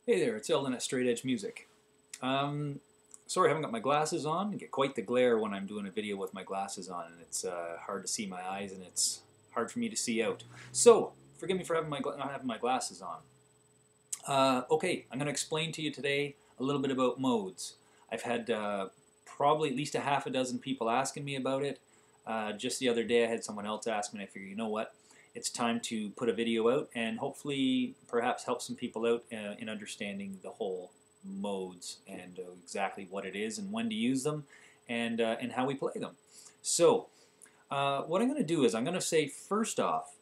Hey there, it's Eldon at Straight Edge Music. Sorry I haven't got my glasses on. I get quite the glare when I'm doing a video with my glasses on, and it's hard to see my eyes, and it's hard for me to see out. So, forgive me for having not having my glasses on. Okay, I'm going to explain to you today a little bit about modes. I've had probably at least a half a dozen people asking me about it. Just the other day I had someone else ask me, and I figured, you know what? It's time to put a video out and hopefully perhaps help some people out in understanding the whole modes and exactly what it is and when to use them and how we play them. So what I'm going to do is I'm going to say first off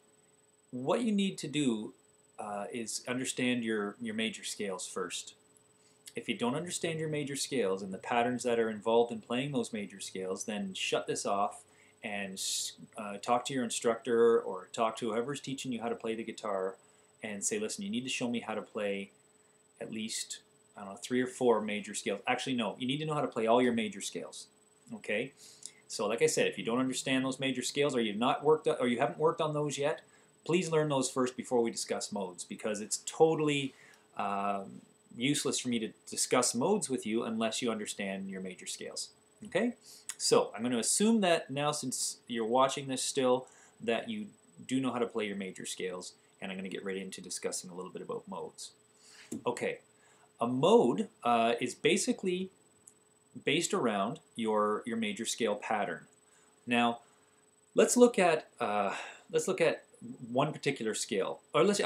what you need to do is understand your major scales first. If you don't understand your major scales and the patterns that are involved in playing those major scales, then shut this off and talk to your instructor or talk to whoever's teaching you how to play the guitar and say, listen, you need to show me how to play at least, I don't know, 3 or 4 major scales. Actually, no, you need to know how to play all your major scales. Okay? So like I said, if you don't understand those major scales or you haven't worked on those yet, please learn those first before we discuss modes, because it's totally useless for me to discuss modes with you unless you understand your major scales. Okay? So I'm going to assume that now, since you're watching this still, that you do know how to play your major scales, and I'm going to get right into discussing a little bit about modes. Okay, a mode is basically based around your major scale pattern. Now, let's look at one particular scale, or let's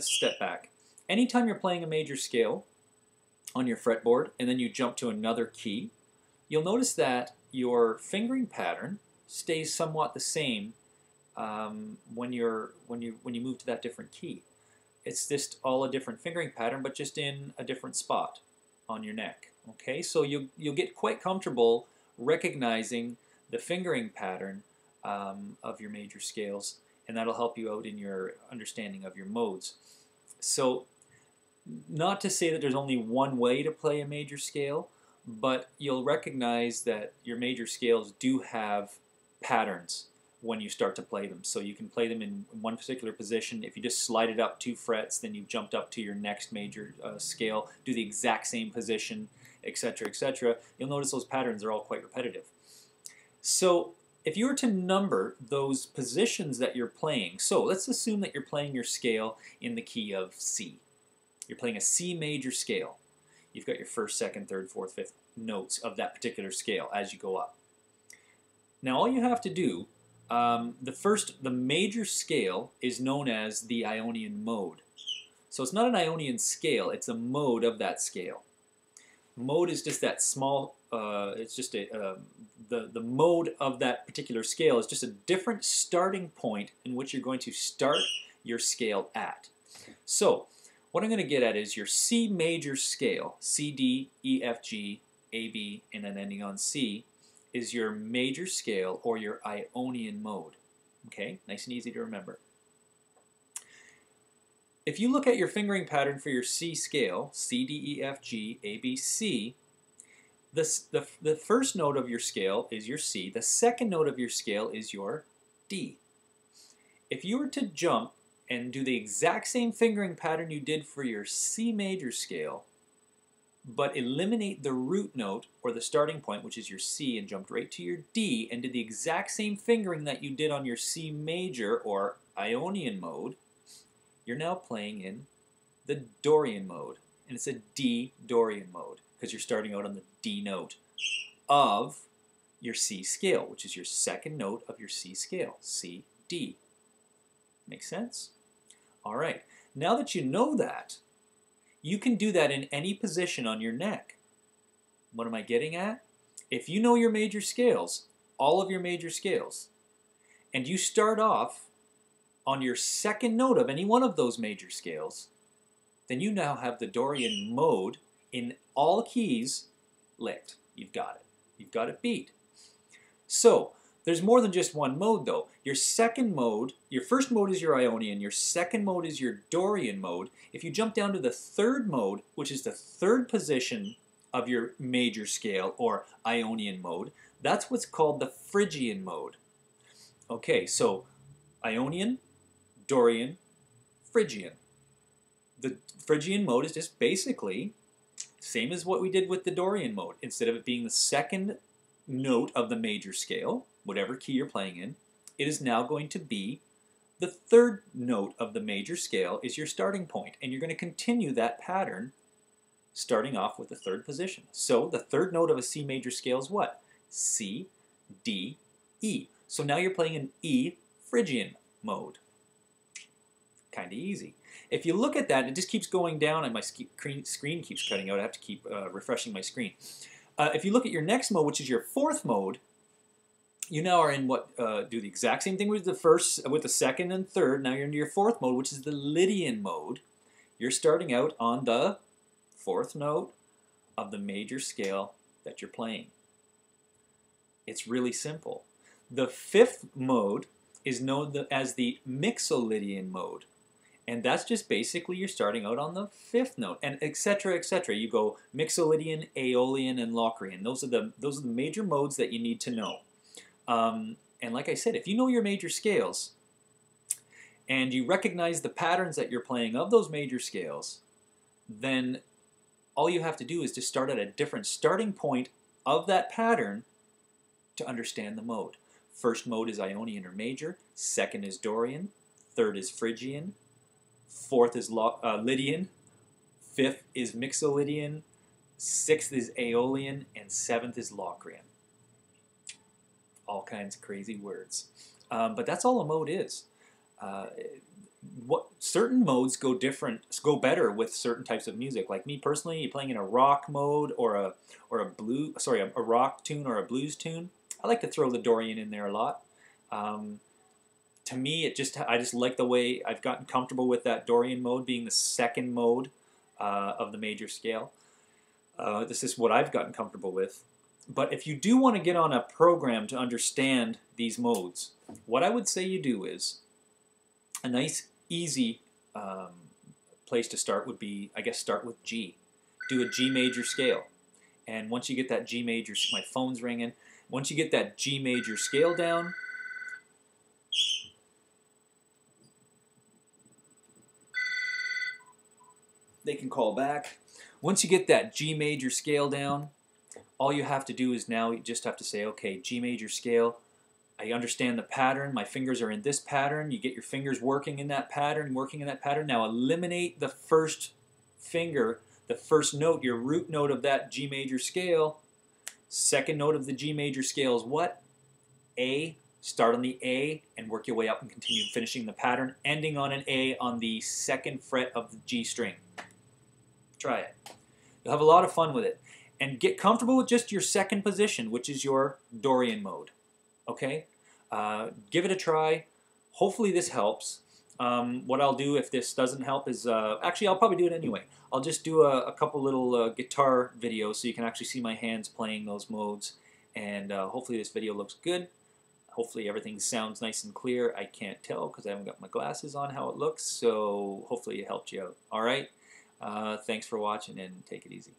step back. Anytime you're playing a major scale on your fretboard and then you jump to another key, you'll notice that your fingering pattern stays somewhat the same when you move to that different key. It's just all a different fingering pattern, but just in a different spot on your neck. Okay, so you'll get quite comfortable recognizing the fingering pattern of your major scales, and that'll help you out in your understanding of your modes. So, not to say that there's only one way to play a major scale, but you'll recognize that your major scales do have patterns when you start to play them. So you can play them in one particular position. If you just slide it up 2 frets, then you've jumped up to your next major scale, do the exact same position, etc., etc. You'll notice those patterns are all quite repetitive. So if you were to number those positions that you're playing, so let's assume that you're playing your scale in the key of C. You're playing a C major scale. You've got your first, second, third, fourth, fifth notes of that particular scale as you go up. Now all you have to do, the major scale is known as the Ionian mode. So it's not an Ionian scale, it's a mode of that scale. Mode is just that small, it's just the mode of that particular scale is just a different starting point in which you're going to start your scale at. So what I'm going to get at is your C major scale, C, D, E, F, G, A, B, and then ending on C, is your major scale or your Ionian mode. Okay, nice and easy to remember. If you look at your fingering pattern for your C scale, C, D, E, F, G, A, B, C, the first note of your scale is your C. The second note of your scale is your D. If you were to jump and do the exact same fingering pattern you did for your C major scale, but eliminate the root note or the starting point, which is your C, and jumped right to your D and did the exact same fingering that you did on your C major or Ionian mode, you're now playing in the Dorian mode. And it's a D Dorian mode because you're starting out on the D note of your C scale, which is your second note of your C scale, C, D. Make sense? All right, now that you know that, you can do that in any position on your neck. What am I getting at? If you know your major scales, all of your major scales, and you start off on your second note of any one of those major scales, then you now have the Dorian mode in all keys licked. You've got it. You've got it beat. So, there's more than just one mode though. Your second mode, your first mode is your Ionian, your second mode is your Dorian mode. If you jump down to the third mode, which is the third position of your major scale or Ionian mode, that's what's called the Phrygian mode. Okay, so Ionian, Dorian, Phrygian. The Phrygian mode is just basically same as what we did with the Dorian mode. Instead of it being the second note of the major scale, whatever key you're playing in, it is now going to be the third note of the major scale is your starting point, and you're going to continue that pattern starting off with the third position. So the third note of a C major scale is what? C, D, E. So now you're playing an E Phrygian mode. Kind of easy. If you look at that, it just keeps going down, and my screen keeps cutting out. I have to keep refreshing my screen. If you look at your next mode, which is your fourth mode, you now are in what do the exact same thing with the first, with the second and third. Now you're into your fourth mode, which is the Lydian mode. You're starting out on the fourth note of the major scale that you're playing. It's really simple. The fifth mode is known as the Mixolydian mode. And that's just basically you're starting out on the fifth note, and etc. etc. You go Mixolydian, Aeolian, and Locrian. Those are the major modes that you need to know. And like I said, if you know your major scales and you recognize the patterns that you're playing of those major scales, then all you have to do is just start at a different starting point of that pattern to understand the mode. First mode is Ionian or major, second is Dorian, third is Phrygian, fourth is Lydian, fifth is Mixolydian, sixth is Aeolian, and seventh is Locrian. All kinds of crazy words. But that's all a mode is. Certain modes go better with certain types of music. Like me personally, you're playing in a rock mode or a rock tune or a blues tune. I like to throw the Dorian in there a lot. To me, I just like the way I've gotten comfortable with that Dorian mode being the second mode of the major scale. This is what I've gotten comfortable with. But if you do want to get on a program to understand these modes, what I would say you do is a nice, easy place to start would be, I guess, start with G. Do a G major scale. And once you get that G major, my phone's ringing. Once you get that G major scale down, they can call back. Once you get that G major scale down, all you have to do is now you just have to say, okay, G major scale, I understand the pattern, my fingers are in this pattern, you get your fingers working in that pattern, now eliminate the first finger, the first note, your root note of that G major scale. Second note of the G major scale is what? A. Start on the A and work your way up and continue finishing the pattern, ending on an A on the second fret of the G string. Try it. You'll have a lot of fun with it. And get comfortable with just your second position, which is your Dorian mode. Okay? Give it a try. Hopefully this helps. What I'll do if this doesn't help is, actually I'll probably do it anyway. I'll just do a couple little guitar videos so you can actually see my hands playing those modes. And hopefully this video looks good. Hopefully everything sounds nice and clear. I can't tell because I haven't got my glasses on how it looks, so hopefully it helped you out. Alright? Thanks for watching and take it easy.